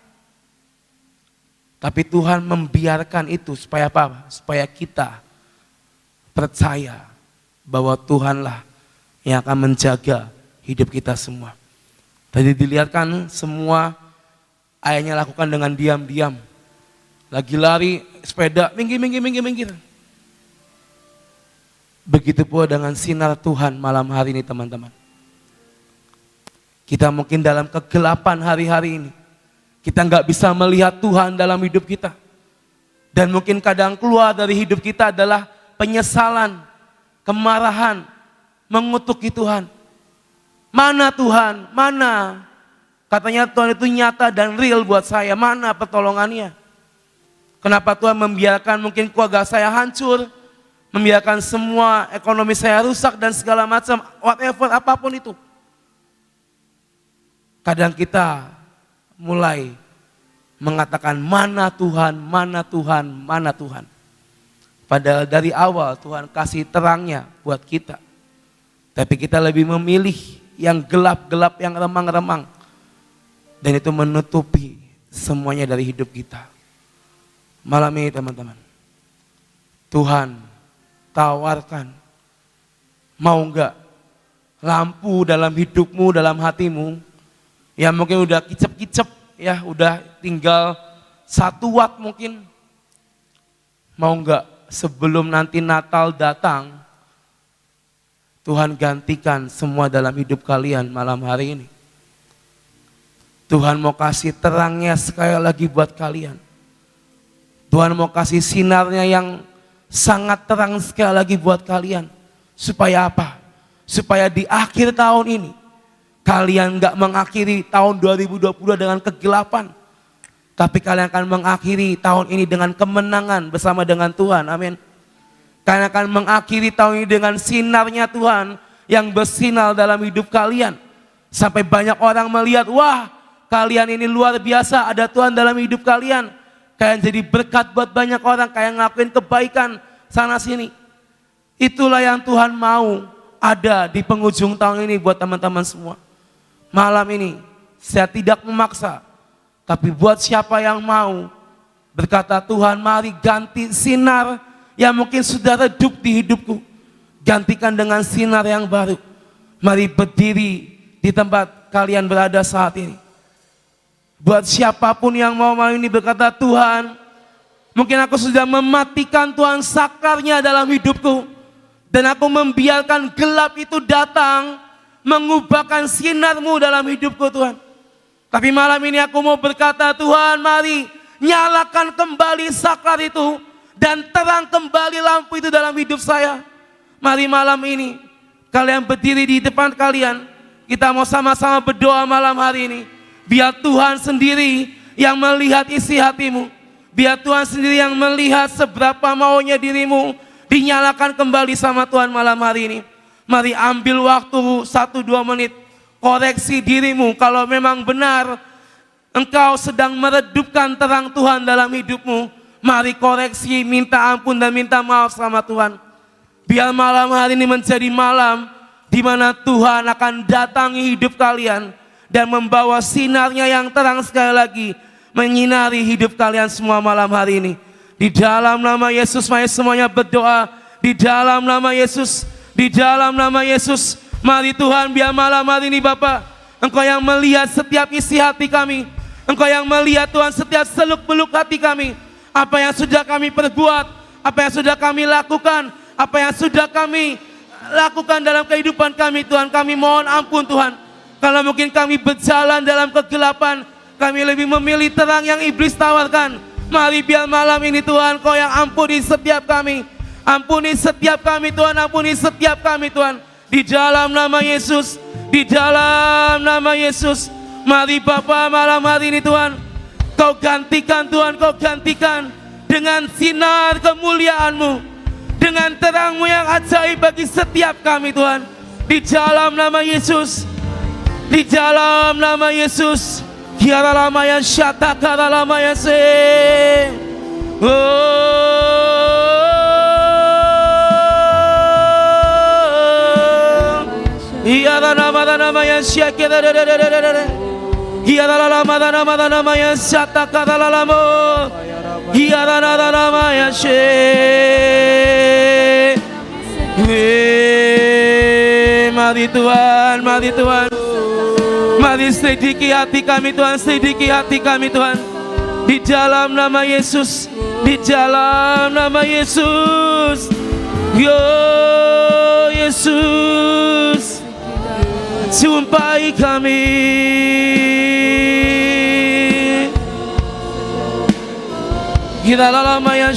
Tapi Tuhan membiarkan itu supaya apa? Supaya kita percaya bahwa Tuhanlah yang akan menjaga hidup kita semua. Tadi dilihatkan semua ayahnya lakukan dengan diam-diam. Lagi lari sepeda, minggir. Begitu pula dengan sinar Tuhan malam hari ini teman-teman. Kita mungkin dalam kegelapan hari-hari ini, kita nggak bisa melihat Tuhan dalam hidup kita. Dan mungkin kadang keluar dari hidup kita adalah penyesalan, kemarahan, mengutuki Tuhan. Mana Tuhan? Mana? Katanya Tuhan itu nyata dan real buat saya, mana pertolongannya? Kenapa Tuhan membiarkan mungkin keluarga saya hancur, membiarkan semua ekonomi saya rusak dan segala macam, whatever, apapun itu. Kadang kita mulai mengatakan mana Tuhan, mana Tuhan, mana Tuhan. Padahal dari awal Tuhan kasih terangnya buat kita. Tapi kita lebih memilih yang gelap-gelap, yang remang-remang. Dan itu menutupi semuanya dari hidup kita. Malam ini teman-teman, Tuhan tawarkan, mau enggak lampu dalam hidupmu, dalam hatimu, ya mungkin udah kicep-kicep, ya udah tinggal 1 watt mungkin. Mau enggak sebelum nanti Natal datang, Tuhan gantikan semua dalam hidup kalian malam hari ini. Tuhan mau kasih terangnya sekali lagi buat kalian. Tuhan mau kasih sinarnya yang sangat terang sekali lagi buat kalian. Supaya apa? Supaya di akhir tahun ini, kalian gak mengakhiri tahun 2020 dengan kegelapan. Tapi kalian akan mengakhiri tahun ini dengan kemenangan bersama dengan Tuhan. Amin. Kalian akan mengakhiri tahun ini dengan sinarnya Tuhan yang bersinar dalam hidup kalian. Sampai banyak orang melihat, wah kalian ini luar biasa, ada Tuhan dalam hidup kalian. Kalian jadi berkat buat banyak orang, kalian ngelakuin kebaikan sana sini. Itulah yang Tuhan mau ada di penghujung tahun ini buat teman-teman semua. Malam ini saya tidak memaksa, tapi buat siapa yang mau berkata, Tuhan mari ganti sinar yang mungkin sudah redup di hidupku, gantikan dengan sinar yang baru. Mari berdiri di tempat kalian berada saat ini. Buat siapapun yang mau malam ini berkata, Tuhan mungkin aku sudah mematikan Tuhan sakarnya dalam hidupku, dan aku membiarkan gelap itu datang mengubahkan sinarmu dalam hidupku Tuhan. Tapi malam ini aku mau berkata, Tuhan mari nyalakan kembali saklar itu dan terang kembali lampu itu dalam hidup saya. Mari malam ini kalian berdiri di depan kalian, kita mau sama-sama berdoa malam hari ini. Biar Tuhan sendiri yang melihat isi hatimu, biar Tuhan sendiri yang melihat seberapa maunya dirimu dinyalakan kembali sama Tuhan malam hari ini. Mari ambil waktu 1-2 menit, koreksi dirimu kalau memang benar engkau sedang meredupkan terang Tuhan dalam hidupmu. Mari koreksi, minta ampun dan minta maaf sama Tuhan. Biar malam hari ini menjadi malam di mana Tuhan akan datangi hidup kalian dan membawa sinarnya yang terang sekali lagi menyinari hidup kalian semua malam hari ini. Di dalam nama Yesus, mari semuanya berdoa. Di dalam nama Yesus, di dalam nama Yesus. Mari Tuhan, biar malam hari ini Bapak, Engkau yang melihat setiap isi hati kami. Engkau yang melihat Tuhan setiap seluk-beluk hati kami. Apa yang sudah kami perbuat, apa yang sudah kami lakukan, apa yang sudah kami lakukan dalam kehidupan kami Tuhan. Kami mohon ampun Tuhan. Kalau mungkin kami berjalan dalam kegelapan, kami lebih memilih terang yang iblis tawarkan. Mari biar malam ini Tuhan, Kau yang ampuni setiap kami. Ampuni setiap kami Tuhan, ampuni setiap kami Tuhan. Di dalam nama Yesus, di dalam nama Yesus. Mari Bapa malam hari ini Tuhan, Kau gantikan Tuhan, Kau gantikan dengan sinar kemuliaan-Mu, dengan terang-Mu yang ajaib bagi setiap kami Tuhan. Di dalam nama Yesus, di dalam nama Yesus. Kiara lama yang syata kara lama yang se. Kiara nama yang syakira. Kiara nama yang syata kara lama. Kiara nama yang se. Mari Tuhan, mari Tuhan. Mari selidiki hati kami Tuhan, selidiki hati kami Tuhan. Di dalam nama Yesus, di dalam nama Yesus. Yo Yesus, jumpai kami. Kita lama yang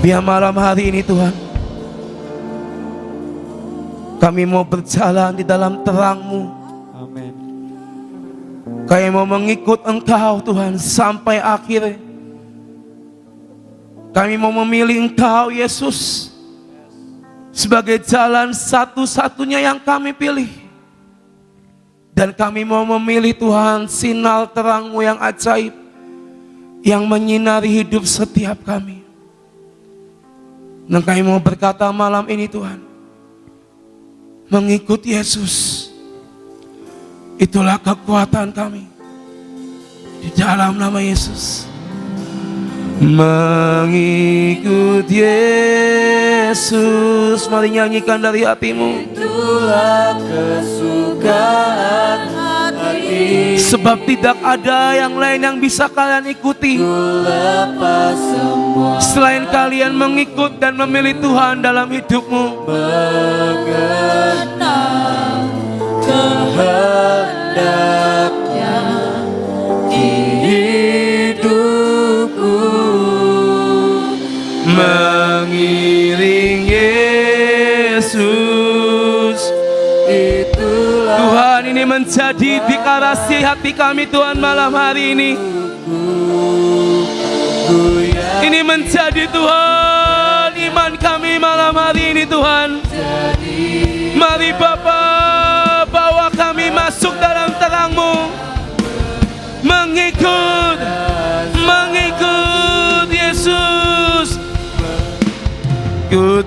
biar malam hari ini Tuhan, kami mau berjalan di dalam terang-Mu. Amin. Kami mau mengikut Engkau Tuhan sampai akhir. Kami mau memilih Engkau Yesus sebagai jalan satu-satunya yang kami pilih. Dan kami mau memilih Tuhan sinar terang-Mu yang ajaib, yang menyinari hidup setiap kami. Dan kami mau berkata malam ini Tuhan, mengikut Yesus. Itulah kekuatan kami. Di dalam nama Yesus. Mengikut Yesus. Mari nyanyikan dari hatimu. Itulah kesukaan hati. Sebab tidak ada yang lain yang bisa kalian ikuti Lepas semua selain kalian mengikut dan memilih Tuhan dalam hidupmu. mengenal kehendaknya di hidupku. Mengiring Yesus. Itulah Tuhan, ini menjadi deklarasi hati kami Tuhan malam hari ini. Ini menjadi Tuhan iman kami malam hari ini Tuhan. Mari Bapa, bawa kami masuk dalam terang-Mu. Mengikut Yesus. Ikut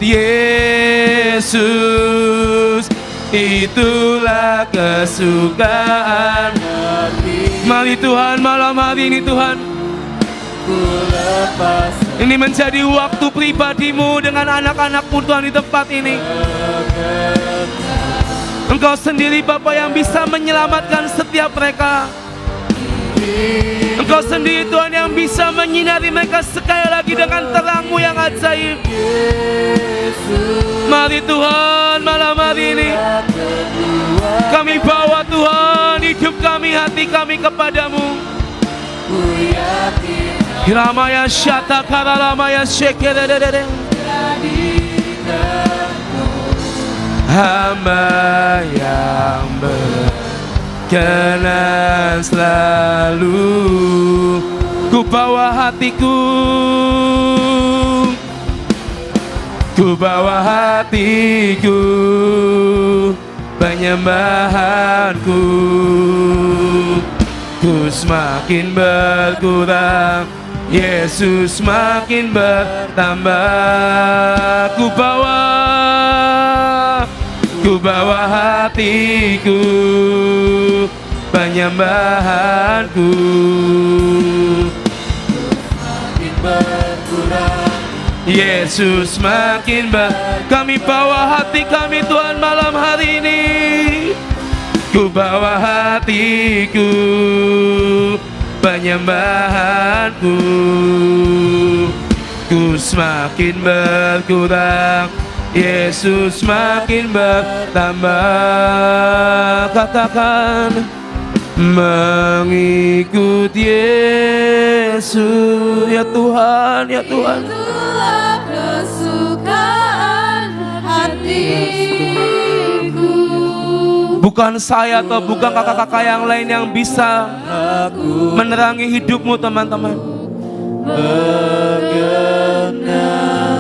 Yesus. Itulah kesukaan hati. Mari Tuhan malam hari ini Tuhan. Ini menjadi waktu pribadimu dengan anak-anakmu Tuhan di tempat ini. Engkau sendiri Bapa yang bisa menyelamatkan setiap mereka. Engkau sendiri Tuhan yang bisa menyinari mereka sekali lagi dengan terang-Mu yang ajaib. Mari Tuhan malam hari ini kami bawa Tuhan hidup kami, hati kami kepadamu. Hiramaya syata karalamaya shekerere. Hamba yang berkenan selalu ku bawa hatiku, ku bawa hatiku, penyembahanku, ku semakin berkurang, Yesus semakin bertambah. Ku bawa hatiku, penyembahanku, semakin berkurang, Yesus semakin Kami bawa hati kami Tuhan malam hari ini. Ku bawa hatiku, penyembahanku, ku semakin berkurang, Yesus semakin bertambah. Katakan, mengikut Yesus. Ya Tuhan, ya Tuhan. itulah kesukaan hatiku. Bukan saya atau bukan kakak-kakak yang lain yang bisa menerangi hidupmu teman-teman,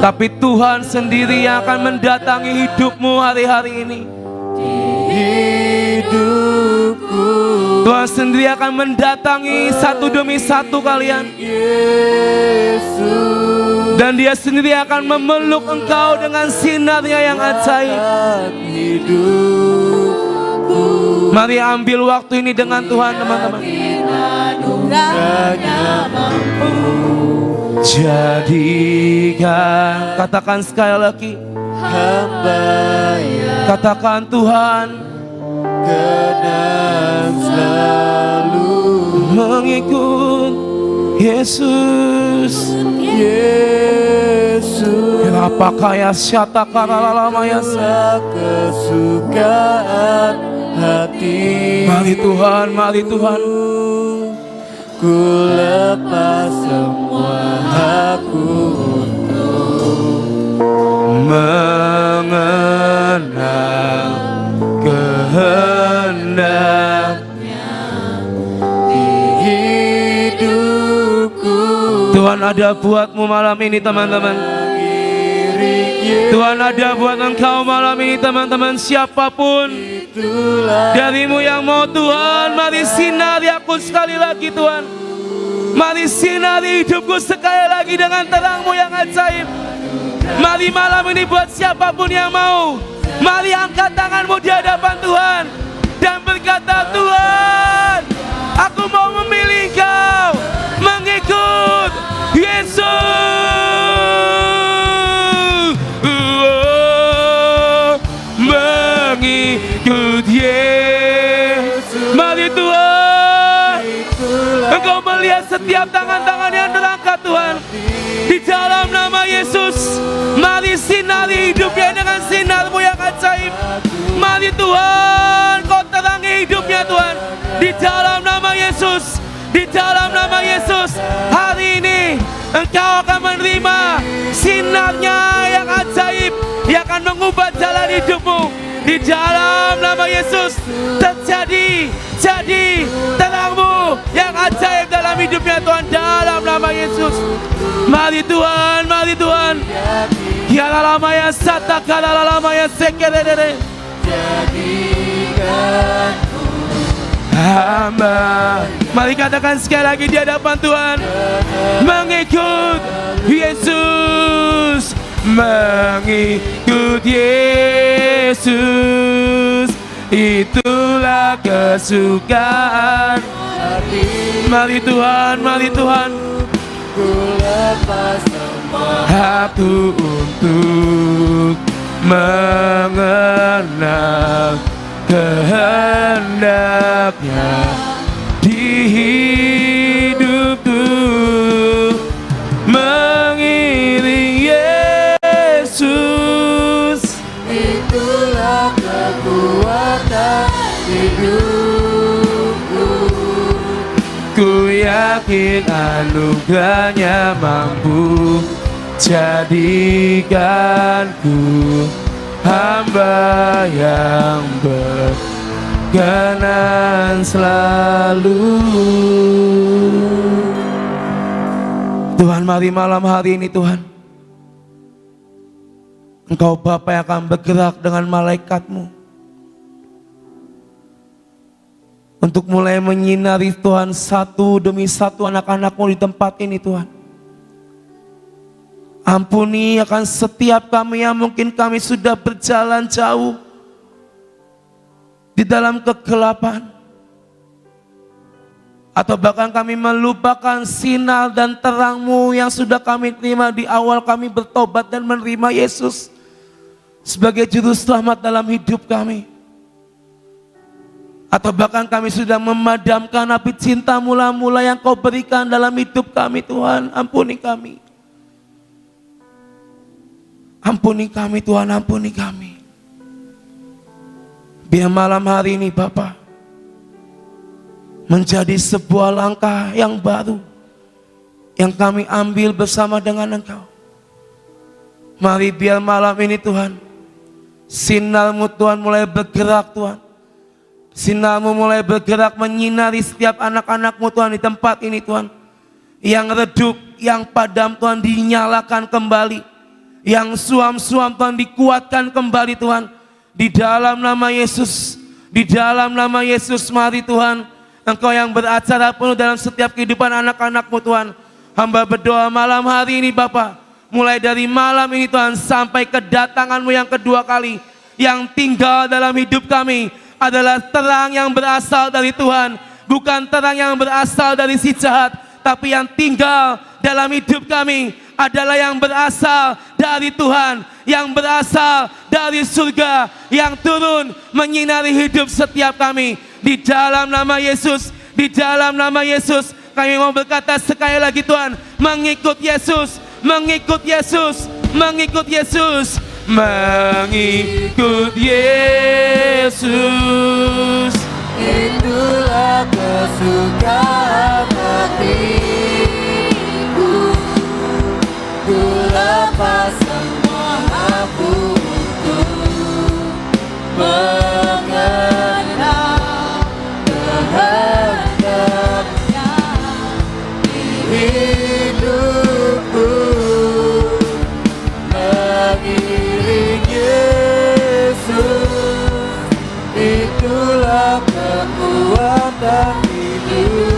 tapi Tuhan sendiri yang akan mendatangi hidupmu hari-hari ini. Hidupku Tuhan sendiri akan mendatangi satu demi satu kalian, Yesus, dan Dia sendiri akan memeluk engkau dengan sinarnya yang ajaib. hidupku Mari ambil waktu ini dengan Tuhan teman-teman. anugerahnya mampu Jadikan, katakan sekali lagi, hamba yang katakan Tuhan, kenang selalu mengikut Yesus. Yesus, Kenapa kaya syata karalamaya. kesukaan hati. Mari Tuhan, mari Tuhan. Ku lepas semua hakku untuk mengenal kehendaknya di hidupku. Tuhan ada buatmu malam ini teman-teman. Tuhan ada buat engkau malam ini teman-teman. Siapapun darimu yang mau Tuhan, mari sinari aku sekali lagi Tuhan. Mari sinari hidupku sekali lagi dengan terang-Mu yang ajaib. Mari malam ini buat siapapun yang mau Mari angkat tanganmu di hadapan Tuhan dan berkata, Tuhan, aku mau memilih Engkau, mengikut Yesus. Mengikut Yesus. Mari Tuhan, Engkau melihat setiap tangan-tangan yang terangkat Tuhan. Di dalam nama Yesus, mari sinari hidupnya dengan sinar-Mu yang ajaib. Mari Tuhan, Kau terangi hidupnya Tuhan. Di dalam nama Yesus, di dalam nama Yesus, hari ini Engkau akan menerima sinarnya yang ajaib, yang akan mengubah jalan hidupmu. Di dalam nama Yesus, terjadi terang-Mu yang ajaib dalam hidupnya Tuhan, dalam nama Yesus. Mari Tuhan, mari Tuhan. Kiara lama ya sata, kiara lama ya sekerere. Hamba, mari katakan sekali lagi di hadapan Tuhan, mengikut Yesus, mengikut Yesus, itulah kesukaan hati. Mari Tuhan, mari Tuhan. Ku lepas semua aku untuk mengenal kehendaknya di hidupku, mengiring Yesus, itulah kekuatan hidupku. Ku yakin anugerahnya mampu jadikanku hamba yang berkenan selalu. Tuhan, mari malam hari ini Tuhan, Engkau Bapa yang akan bergerak dengan malaikat-Mu untuk mulai menyinari Tuhan satu demi satu anak-anak-Mu di tempat ini Tuhan. Ampuni akan setiap kami yang mungkin kami sudah berjalan jauh di dalam kegelapan, atau bahkan kami melupakan sinar dan terang-Mu yang sudah kami terima di awal kami bertobat dan menerima Yesus sebagai juru selamat dalam hidup kami. Atau bahkan kami sudah memadamkan api cinta mula-mula yang Kau berikan dalam hidup kami Tuhan. Ampuni kami. Ampuni kami Tuhan, ampuni kami. Biar malam hari ini Bapa menjadi sebuah langkah yang baru yang kami ambil bersama dengan Engkau. Mari biar malam ini Tuhan, sinar-Mu Tuhan mulai bergerak Tuhan. Sinar-Mu mulai bergerak menyinari setiap anak-anak-Mu Tuhan di tempat ini Tuhan. Yang redup, yang padam Tuhan dinyalakan kembali. Yang suam-suam Tuhan dikuatkan kembali Tuhan. Di dalam nama Yesus, di dalam nama Yesus, mari Tuhan, Engkau yang beracara penuh dalam setiap kehidupan anak-anak-Mu Tuhan. Hamba berdoa malam hari ini Bapa, mulai dari malam ini Tuhan sampai kedatangan-Mu yang kedua kali, yang tinggal dalam hidup kami adalah terang yang berasal dari Tuhan, bukan terang yang berasal dari si jahat, tapi yang tinggal dalam hidup kami adalah yang berasal dari Tuhan, yang berasal dari surga, yang turun menyinari hidup setiap kami. Di dalam nama Yesus, di dalam nama Yesus, kami mau berkata sekali lagi Tuhan, mengikut Yesus, mengikut Yesus, mengikut Yesus, mengikut Yesus. Itulah kesukaan hatiku. Ku lepas semua aku untuk mengenal kehendaknya di hidupku, mengiring Yesus, itulah kekuatan hidup.